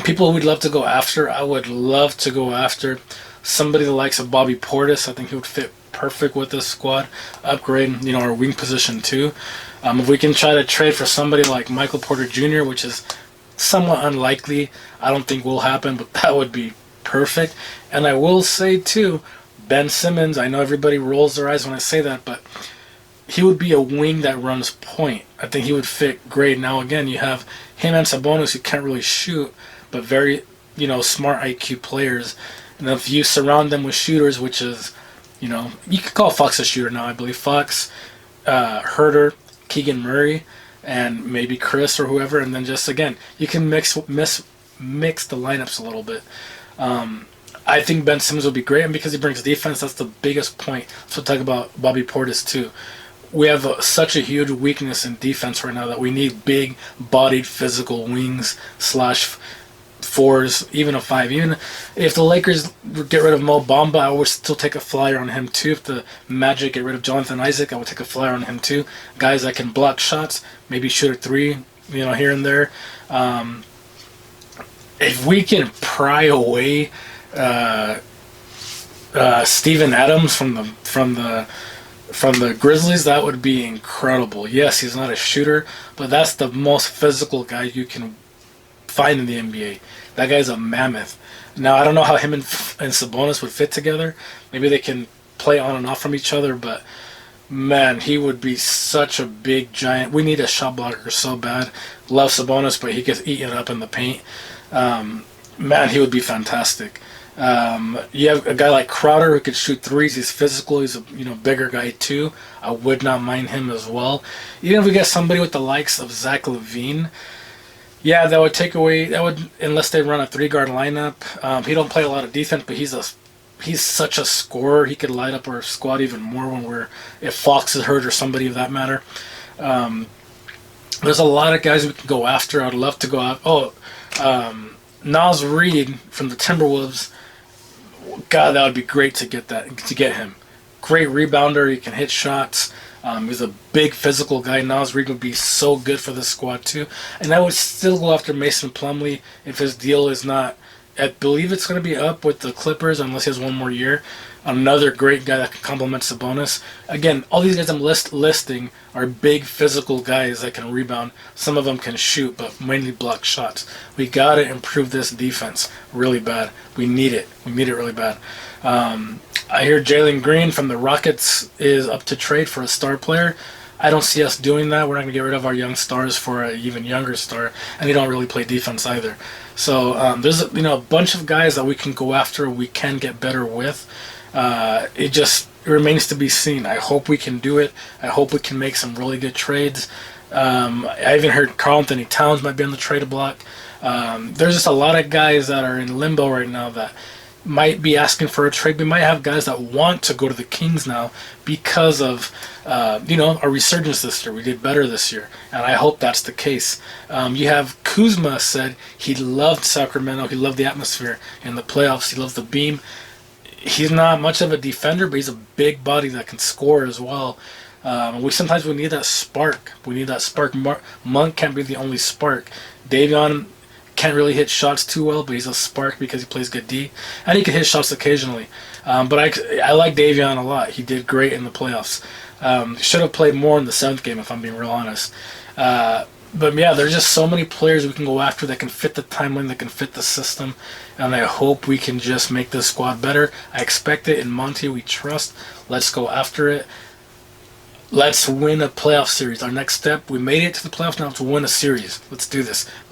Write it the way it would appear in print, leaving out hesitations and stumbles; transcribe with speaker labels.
Speaker 1: People we'd love to go after. I would love to go after somebody the likes of Bobby Portis. I think he would fit perfect with this squad. Upgrade, our wing position too. If we can try to trade for somebody like Michael Porter Jr., which is somewhat unlikely, I don't think will happen, but that would be perfect. And I will say too, Ben Simmons, I know everybody rolls their eyes when I say that, but he would be a wing that runs point. I think he would fit great. Now again, you have him and Sabonis who can't really shoot, but very, smart IQ players. And if you surround them with shooters, which is, you could call Fox a shooter now, I believe. Fox, Herter, Keegan Murray, and maybe Chris or whoever, and then just, again, you can mix the lineups a little bit. I think Ben Simmons would be great, and because he brings defense, that's the biggest point. So talk about Bobby Portis too. We have such a huge weakness in defense right now that we need big-bodied, physical wings / fours, even a five. Even if the Lakers get rid of Mo Bamba, I would still take a flyer on him too. If the Magic get rid of Jonathan Isaac, I would take a flyer on him too. Guys that can block shots, maybe shoot a three, here and there. If we can pry away Steven Adams from the Grizzlies, that would be incredible. Yes, he's not a shooter, but that's the most physical guy you can find in the NBA. That guy's a mammoth. Now, I don't know how him and Sabonis would fit together. Maybe they can play on and off from each other, but man, he would be such a big giant. We need a shot blocker so bad. Love Sabonis, but he gets eaten up in the paint. Man, he would be fantastic. You have a guy like Crowder who could shoot threes. He's physical. He's a bigger guy too. I would not mind him as well. Even if we get somebody with the likes of Zach LaVine, yeah, that would take away. That would, unless they run a 3-guard lineup. He don't play a lot of defense, but he's such a scorer. He could light up our squad even more if Fox is hurt or somebody of that matter. There's a lot of guys we can go after. I'd love to go out. Naz Reid from the Timberwolves. God, that would be great to get him. Great rebounder. He can hit shots. He's a big physical guy. Naz Reid would be so good for this squad too. And I would still go after Mason Plumlee if his deal is not. I believe it's going to be up with the Clippers unless he has one more year. Another great guy that can complement Sabonis. Again, all these guys I'm listing are big physical guys that can rebound. Some of them can shoot, but mainly block shots. We got to improve this defense really bad. We need it. We need it really bad. I hear Jalen Green from the Rockets is up to trade for a star player. I don't see us doing that. We're not going to get rid of our young stars for an even younger star, and they don't really play defense either. So there's a bunch of guys that we can go after. We can get better with. It remains to be seen. I hope we can do it. I hope we can make some really good trades. I even heard Karl Anthony Towns might be on the trade block. There's just a lot of guys that are in limbo right now that might be asking for a trade. We might have guys that want to go to the Kings now because of our resurgence this year. We did better this year, and I hope that's the case. You have Kuzma said he loved Sacramento. He loved the atmosphere in the playoffs. He loves the beam. He's not much of a defender, but he's a big body that can score as well. Sometimes we need that spark. We need that spark. Monk can't be the only spark. Davion can't really hit shots too well, but he's a spark because he plays good D, and he can hit shots occasionally. But I like Davion a lot. He did great in the playoffs. Should have played more in the 7th game, if I'm being real honest. But yeah, there's just so many players we can go after that can fit the timeline, that can fit the system, and I hope we can just make this squad better. I expect it. In Monty, we trust. Let's go after it. Let's win a playoff series. Our next step, we made it to the playoffs, now to win a series. Let's do this.